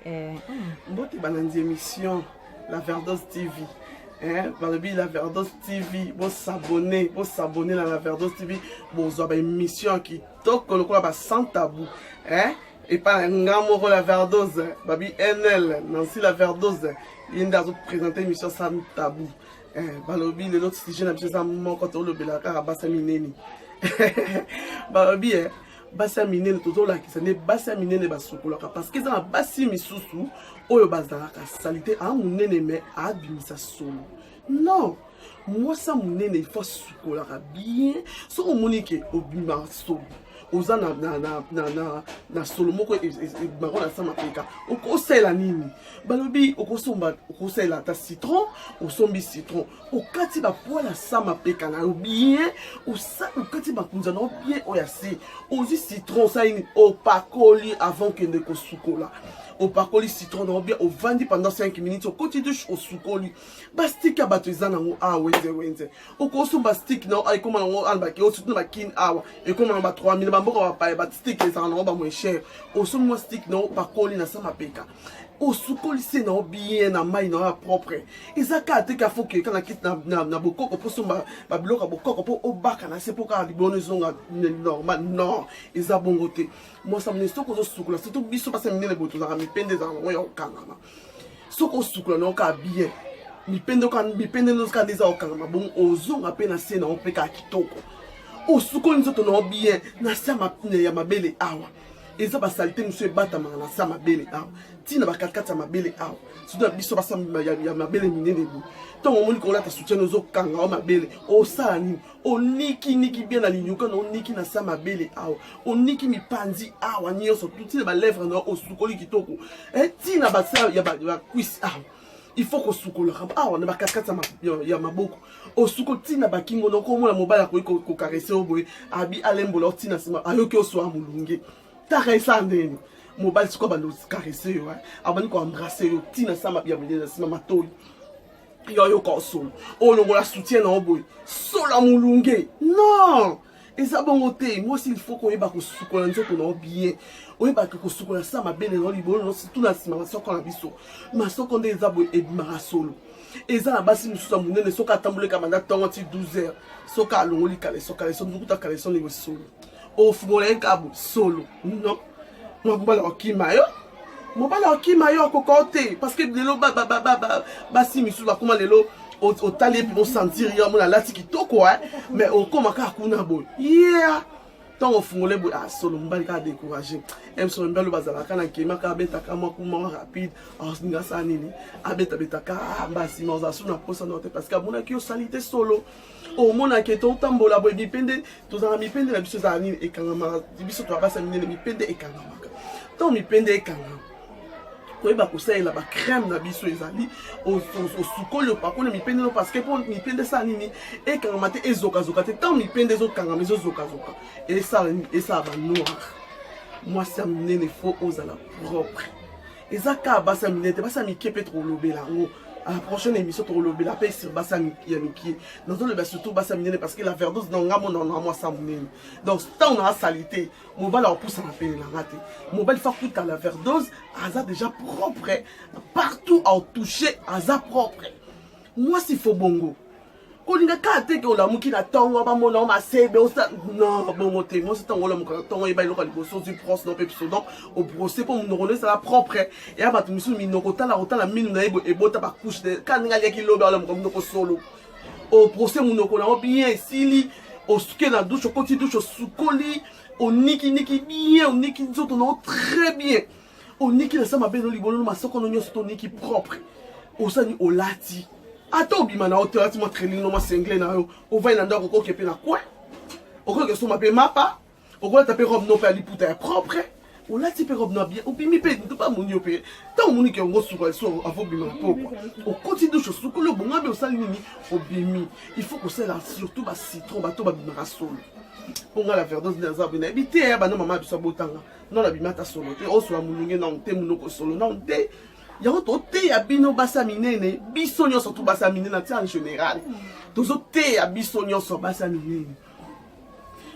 Mbote banandi émission La Verdose TV. Balobi La Verdose TV, vous s'abonner à La Verdose TV, vous avez une émission qui toque le quoi sans tabou. Et pas un gamme La Verdose, babi NL, Nancy La Verdose, il y a présenter une émission sans tabou. Balobi les autres sujets n'a pas mon quand on le belaka à bassa mineni. Balobi bassa minene toujours là qui ça n'est bassa minene basukolaka parce que ça basi misusu oyo bazalaka salité a munene mais a bimisa solo. Non, moi ça munene il faut sukolaka bien so omonike obima solo. Oza na solo moko bango na sama peka okosela nini balobi okosela ta citron osombi citron okati ba poala sama peka na bien okati ba kunza na bien oyasi ozi citron ça ini opakoli avant que ne kosukola opakoli citron na bien ovandi pendant 5 minutes okoti douche osukoli ba stick ya bato ezana ngo wenze okosomba stick na ay koma ngo albaki osutu ba kin awa e koma ba 3000 mboka wa pa ba stick ezana ngo ba moins cher osomwa stick na opakoli na sama peka osukoli se na bien na mai na propre ezaka te ka foke kana kit na bokoko posomba ba bloka bokoko po obaka na se poka libono zonga normal non eza bongo te moi ça me soko zo sukula surtout biso pasa minene boto za mipende za ngo yo kangama soko sukula no ka bien mipende no ska deza okangama bon ozonga pe na se na opeka kitoko osukoli nzoto no bien na sama ya mabele awa eza ba salité monsieur bata na sama mabele awa tina ba kakata mabele awa surtout biso basa ya mabele minene bo tant on moni ko la ta soutien ozo kanga o mabele o sala ni oniki bien na linyuka no oniki na sama mabele awa oniki mipanzi awa nyonso tout ba lèvre na osukoli kitoko tina ba sa ya ba cuisse awa il faut que sukola awa na ba kakata ya maboko osuko tina ba kingo no ko mona mobala ko caresser oboy abi alembola tina sima ayoki oswa mulunge taresa ndeni mobile siko ba no caresser yo abani ko embrasser yo tina sama bien bien sima matoi yo ko solo olongola soutien na oboy sola mulunge non eza bongo te moi s'il faut ko yeba ko sukola nzoto na bien oyeba ko sukola sama bene no libolo no tout na sima masoko na biso masoko nde eza boy ebimaka solo eza na basi misusu ya munene soki atambuleka banda ntongo ti 12h soki alongoli kaleso nzukuta kaleso niwe solo ofungola ekabo solo non mobala okima yo okoko te parce que lelo basi misusu bakoma lelo otali epi osentir yo mona lati kitoko mais okoma kaka kuna boye yeah tant ofungole boye solo mobali kaka découragé emsolo mbalo bazalaka na nkema kaka abetaka mwa rapide asinga sa nini abetabetaka mbasi ma oza so na posa no te parce que amonaki osali te solo omonaki totambola boye mipende tozala mipende na biso ezala nini ekangama biso toabasa minene mipende ekangamaka tant mipende ekangama koyeba kosalela ba crème na biso ezali osukoli opakoli mipende no parce que po mipende sa nini ekangama te ezokazoka te tant mipende ezokangama ezozokazoka esala ba noir mwasi ya minene fo ozala propre eza ka basa minene te basa mike mpe tolobela yango à la prochaine émission tolobela mpe sur basa ya mike nazoloba surtout basa minene parce que la verdose na nga mona na mwasi ya minene donc tant on a salité mobile a poussé na pene na ngate mobile fa kuta la verdose aza déjà propre partout à toucher aza propre moi s'il faut bongo kolinga kate ke olamuki na tongo ba mona ma sebe osa non bongo te moi c'est tongo olamuka tongo eba iloka liboso du pros no pe pseudo au procès pour monoro ça la propre et aba tu misu minoko tala minu na ebo ebota ba couche de kaninga yaki lobe olamuka minoko solo au procès monoko na bien sili au suke na douche au côté douche au sukoli au niki bien au niki nzoto no très bien au niki na sama beno libolo masoko no nyoso to niki propre au sani olati ato bima na hotel ati mo training no ma single na yo o vai na ndako ko kepe na quoi o ko ke so ma pe mapa o ko ta pe robe no pe liputa ya propre o la ti pe robe no bien o bimi pe nto pa moni o pe ta o moni ke ngo suka so avo bima pourquoi o koti de cho suko le bonga be o sali nini o bimi il faut que ça là surtout ba citron ba to ba bima solo ponga la verdose na za bina ebité ba no mama biso botanga non la bima ta solo te o so mulunge na te munoko solo na te yango to te ya bino basa minene biso nyonso to basa minene en général tozo te ya biso nyonso basa minene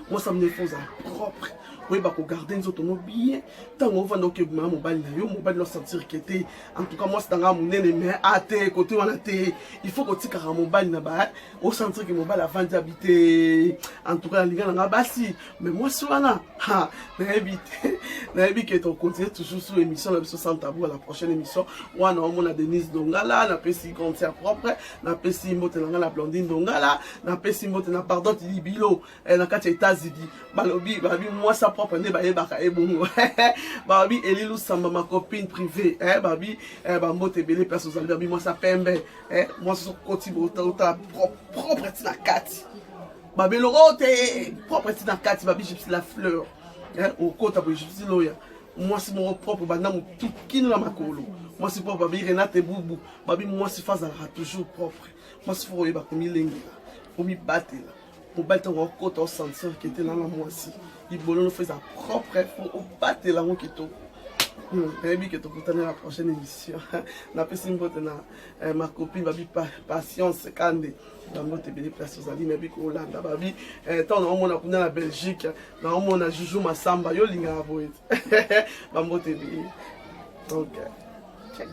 moi ça me faut ça propre Oui, bah, garder nous autres bien. Tant qu'on va donc mobile leur sentir que était. En tout cas, moi, c'est dans mon nez, mais à tes côtés, on a tes. Il faut que tu aies un mobile là-bas. Au sentir que mobile avant d'habiter. En tout cas, les gars, là-bas, si. Mais moi, c'est là. Ha, n'habite que tu continues toujours sur l'émission, la mission sans tabou à la prochaine émission. Ou on a Denise Dongala, n'a pas si concert propre, n'a pas si mote la blondine Dongala, n'a pas si mote na pardon, tu dis bilo, et n'a qu'à États-Unis. Balobi, babi, moi, ça propre, ne baye baka e bon. Babi, Elilou Samba, ma copine privée, babi, bambo te belé, personne aux babi, moi, ça pembe, moi, ça continue autant, propre, la carte. Babi, le rote, propre, la carte, babi, j'ai la fleur. Au côté, j'ai loya. Moi, c'est mon propre, banam, tout qui nous la macolo. Moi, c'est propre, babi, Renate Boubou. Babi, moi, c'est phase à toujours propre. Moi, c'est pour y avoir comme il est là. Pour m'y battre là. Pour battre un côté au centre qui était là, moi aussi. Il nous fait sa propre pour battre là, mon kito. Baby, que tu peux la prochaine émission. La personne ma copine, babi, patience, candé. Dans te béni place aux alliés, mais bi ko Hollande, babi. Tant on a la Belgique, on a Joujou Massamba, yo linga avoid. Bambo te béni. Donc, check.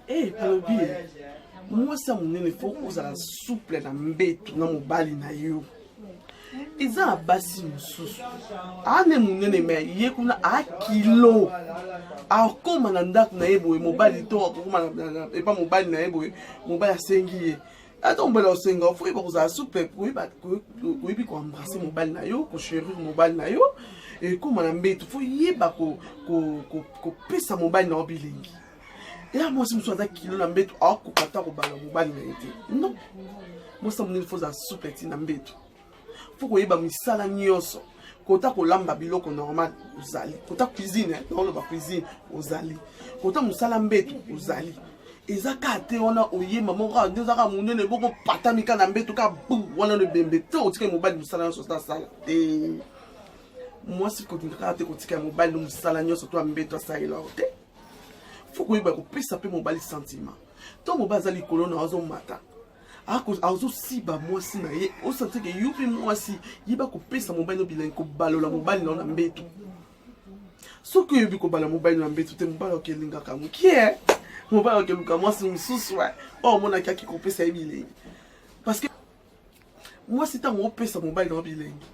Eh, babi. Moi, ça mon faut que ça souple na mbeto na mobali na yo. Iza abasi mususu. Ane munene me ye kuna a kilo. A koma na ndako na yebo mobali to koma na e pa mobali na yebo mobali asengi. Attends mbala osenga faut ba za souple pour ba ko bi ko embrasser mobali na yo, ko chérir mobali na yo et koma na mbeto faut yeba ko pesa mobali na obilengi. Et là, moi, si je suis à kilo, je suis à non. Moi, ça me faut souple na mbeto. Faut que yeba misala nyonso. Kota ko lamba biloko normal uzali. Kota cuisine, dans le cuisine uzali. Kota musala mbeto uzali. Ezaka te ona oye maman ka ndezaka munene boko patamika na mbeto ka bu wana le bembe te otike mobile musala nyonso sta sala. Moi, si ko tinga te otike mobile musala nyonso to mbeto sala te. Faut que yeba ko pesa pe mobile sentiment. To mobile zali kolona ozo mata. Azo siba mwasi na ye o sentir que yupi mwasi yiba ko pesa mobile no bilan ko balola mobile na mbeto. So que yubi ko bala mobile na mbeto te mobile okelinga kamu kie mobile okeluka mwasi mususu wa o mona kaki ko pesa bilengi parce que moi si tango pesa mobile na bilengi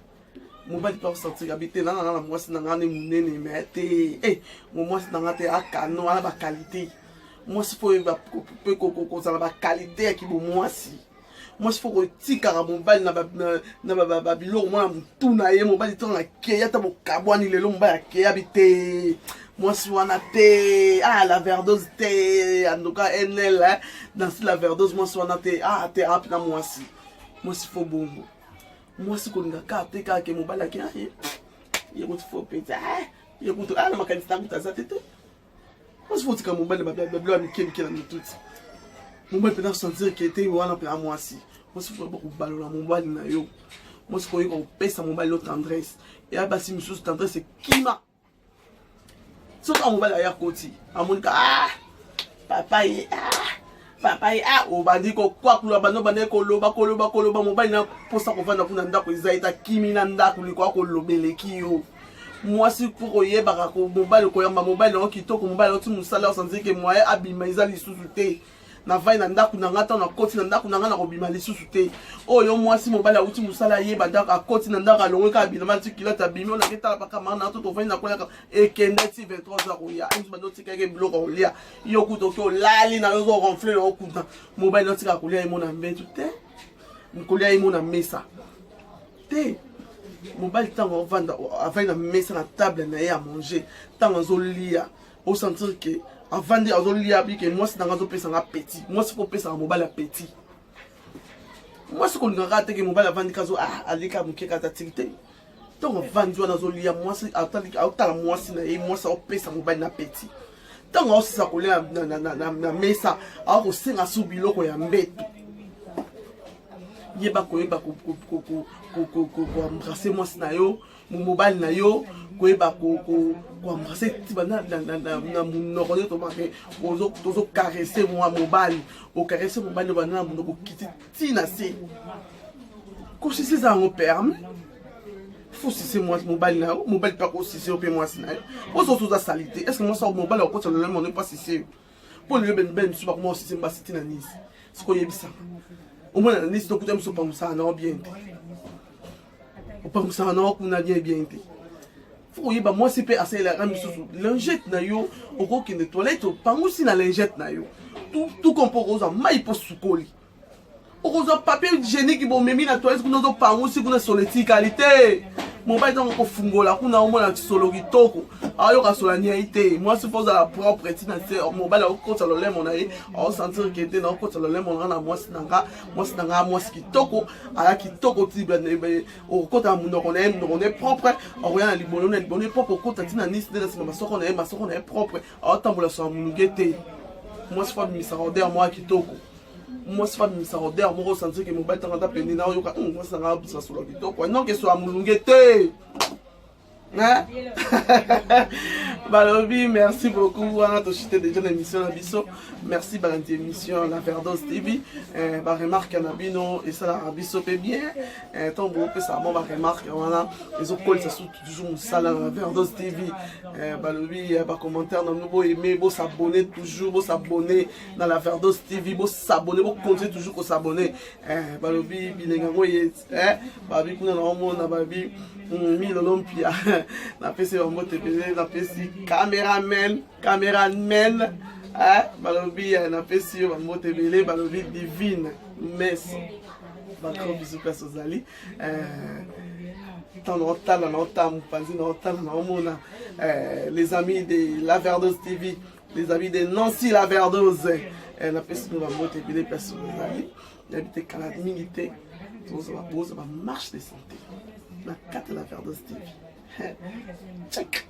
mobile pas sentir habiter na mwasi na ngane munene mete mwasi na ngate akano ala ba qualité. Moi, il faut que la qualité qui est moi si. Moi, il faut que tu aies un mobile na babilo moi tout na ye mobile ton la keya ta mo kabwani lelo mobile keya bité. Moi, si on a té la verdose té en tout cas NL dans la verdose moi si on a té té rap na moi si. Moi, il faut bongo. Moi, si qu'on nga té ka ke mobile ki il faut péter. Il faut la makanista ta za tété. Moi, je veux que mon bel bablo américain qui est dans tout. Mon bel peut sentir qu'il était à moi aussi. Moi, je veux beaucoup ballon mon bal na yo. Moi, je crois qu'on pèse à mon bal notre tendresse. Et à basi monsieur tendresse c'est qui m'a. Sauf à mon bal ailleurs côté. À mon gars papa on dit quoi que l'on bande koloba mon bal na pour ça qu'on va na kuna ndako izaita kimi na ndako liko ko lobeleki yo. Moi si pour y barako mobile ko yamba mobile on kitoko mobile on musala sans dire que moi abima izali sous-te na vai na ndaku na ngata na koti na ndaku na ngana ko bima li sous-te oh yo moi si mobile uti musala ye bandaka koti na ndaka longo ka bina mal tikilata bimi on a keta pa kama na to vai na kola e kendeti 23h ya inzu bando tikake bloka olia yo kuto ko lali na yo ronfler o kuta mobile no tika kolia mo na mbetu te kolia mo na mesa te. Mobile tango vanda avec la mesa na table na ya manger tango zolia au sentir que avant de zolia bi que moi c'est dans zo pesa na petit moi c'est pour pesa mobile petit moi c'est qu'on ngara te que mobile avant de kazo alika mukeka ta tikite tango vandi na zolia moi c'est atala moi c'est na moi ça pesa mobile na petit tango aussi ça kolia na mesa a ko senga subilo ko ya mbeto yeba koyeba embrasser moi na yo mobile na yo koyeba embrasser tiba na monoko to marqué ozo caresser moi mobile o caresser mobile na monoko kiti tina si ko si c'est ça mon permis faut si c'est moi mobile na mobile pas ko si c'est au moi si na yo o so za salité est-ce que moi ça mobile ko ça le mon pas si c'est pour le ben super moi si c'est pas si tina nice c'est ko yebisa au moins na nice donc tu me so pas ça na bien pas ça na ko na bien faut y moi c'est pas assez la lingette na yo au qui de toilette pas aussi na lingette na yo tout compose en maille pour soukoli au papier hygiénique bon même na toilette kuna zo pas aussi kuna soleti qualité mon bail donc ko fungola kuna au moins na solo kitoko ayo ka sola niaité moi c'est faut la propre tina c'est mon bail au côté le lait mon aïe on sentir que était dans côté le lait mon na moi sinanga moi kitoko ala kitoko tiba au côté mon on est propre on rien li bono propre côté tina ni c'est ma soko na propre au tambola so mulugete moi c'est pas mi ça odeur moi kitoko moi c'est pas mi ça odeur moi sentir que mon bail tanga pendi na yo ka moi ça nga ça solo kitoko non que soit mulugete hein Balobi, merci beaucoup. On a touché déjà l'émission la biso. Merci pour l'émission La Verdos TV. Bah remarque en abino et ça la biso peut bien. Tant bon que ça bon bah remarque voilà. Les autres calls ça sous toujours ça la Verdos TV. Balobi bah commentaire dans nouveau aimer, beau s'abonner toujours, beau s'abonner dans la Verdos TV, beau s'abonner, beau continuer toujours qu'on s'abonner. Balobi bilengango yet. Babi kuna na homo na babi mi l'Olympia. Na pesi on mote pesi na pesi cameraman balobi na pesi on mote belé balobi divine messe bakro bisu place ozali tant otala na otamu panzi na otala na omona les amis de La Verdos TV, les amis de Nancy La Verdos na pesi on mote belé place ozali d'habiter Canada milité ça va marche de santé la carte La Verdos TV. Check.